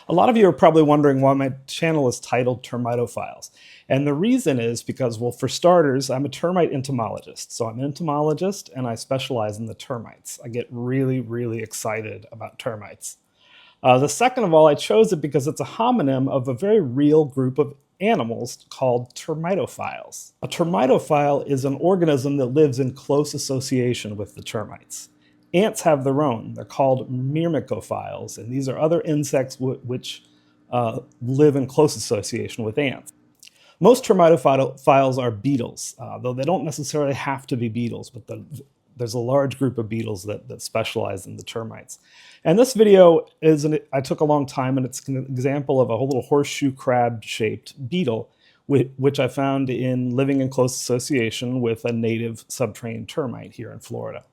A lot of you are probably wondering why my channel is titled Termitophiles. And the reason is because, well, for starters, I'm a termite entomologist. So I'm an entomologist and I specialize in the termites. I get really, really excited about termites. The second of all, I chose it because it's a homonym of a very real group of animals called termitophiles. A termitophile is an organism that lives in close association with the termites. Ants have their own. They're called myrmecophiles, and these are other insects which live in close association with ants. Most termitophiles are beetles, though they don't necessarily have to be beetles, but there's a large group of beetles that specialize in the termites. And this video I took a long time, and it's an example of a little horseshoe crab-shaped beetle, which I found living in close association with a native subterranean termite here in Florida.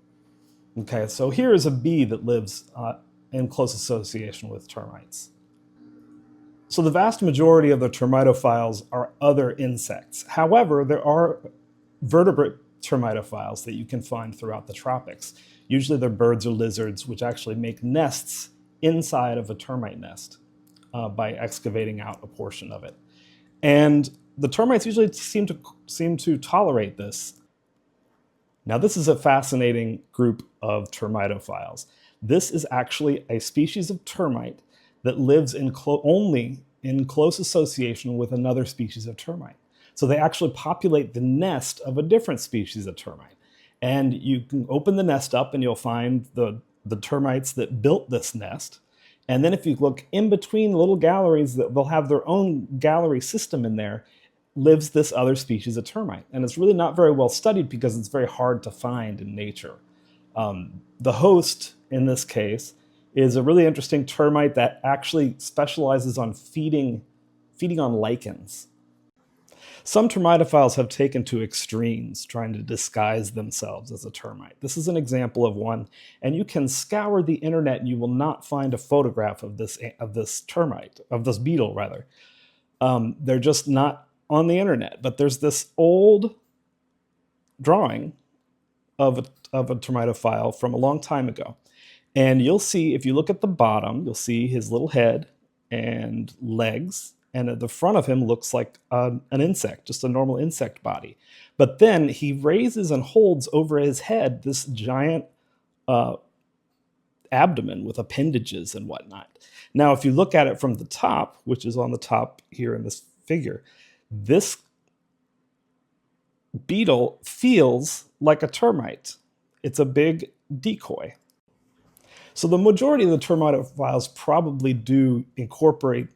Okay, so here is a bee that lives in close association with termites. So the vast majority of the termitophiles are other insects. However, there are vertebrate termitophiles that you can find throughout the tropics. Usually they're birds or lizards which actually make nests inside of a termite nest by excavating out a portion of it. And the termites usually seem to tolerate this. Now, this is a fascinating group of termitophiles. This is actually a species of termite that lives only in close association with another species of termite. So they actually populate the nest of a different species of termite. And you can open the nest up and you'll find the termites that built this nest. And then if you look in between little galleries, they'll have their own gallery system in there, lives this other species of termite. And it's really not very well studied because it's very hard to find in nature. The host, in this case, is a really interesting termite that actually specializes on feeding on lichens. Some termitophiles have taken to extremes, trying to disguise themselves as a termite. This is an example of one, and you can scour the internet and you will not find a photograph of this beetle rather. They're just not on the internet, but there's this old drawing of a termitophile from a long time ago. And you'll see, if you look at the bottom, you'll see his little head and legs, and at the front of him looks like an insect, just a normal insect body. But then he raises and holds over his head this giant abdomen with appendages and whatnot. Now, if you look at it from the top, which is on the top here in this figure, this beetle feels like a termite. It's a big decoy. So the majority of the termitophiles probably do incorporate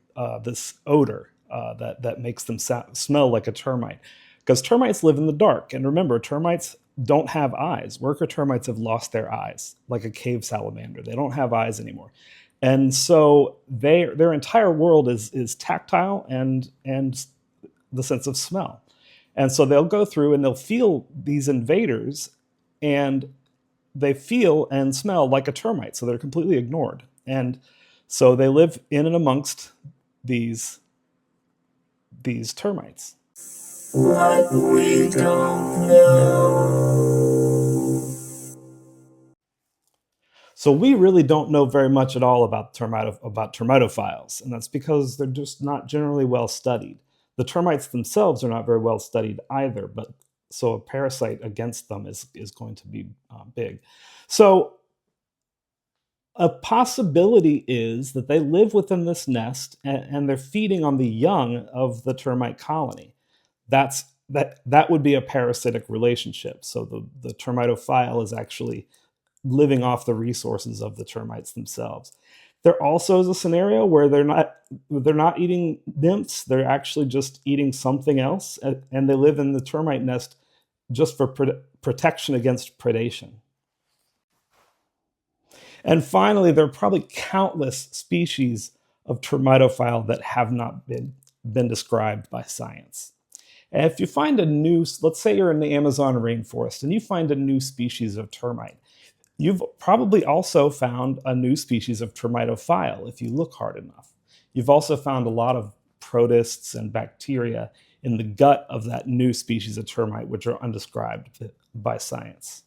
this odor that makes them smell like a termite, because termites live in the dark. And remember, termites don't have eyes. Worker termites have lost their eyes, like a cave salamander. They don't have eyes anymore. And so their entire world is tactile and the sense of smell. And so they'll go through and they'll feel these invaders, and they feel and smell like a termite, so they're completely ignored. And so they live in and amongst these termites. What we don't know. So we really don't know very much at all about termitophiles, and that's because they're just not generally well studied. The termites themselves are not very well studied either, but so a parasite against them is going to be big. So a possibility is that they live within this nest and they're feeding on the young of the termite colony. That would be a parasitic relationship. So the termitophile is actually living off the resources of the termites themselves. There also is a scenario where they're not eating nymphs. They're actually just eating something else, and they live in the termite nest just for protection against predation. And finally, there are probably countless species of termitophile that have not been described by science. And if you find let's say you're in the Amazon rainforest and you find a new species of termite, you've probably also found a new species of termitophile if you look hard enough. You've also found a lot of protists and bacteria in the gut of that new species of termite, which are undescribed by science.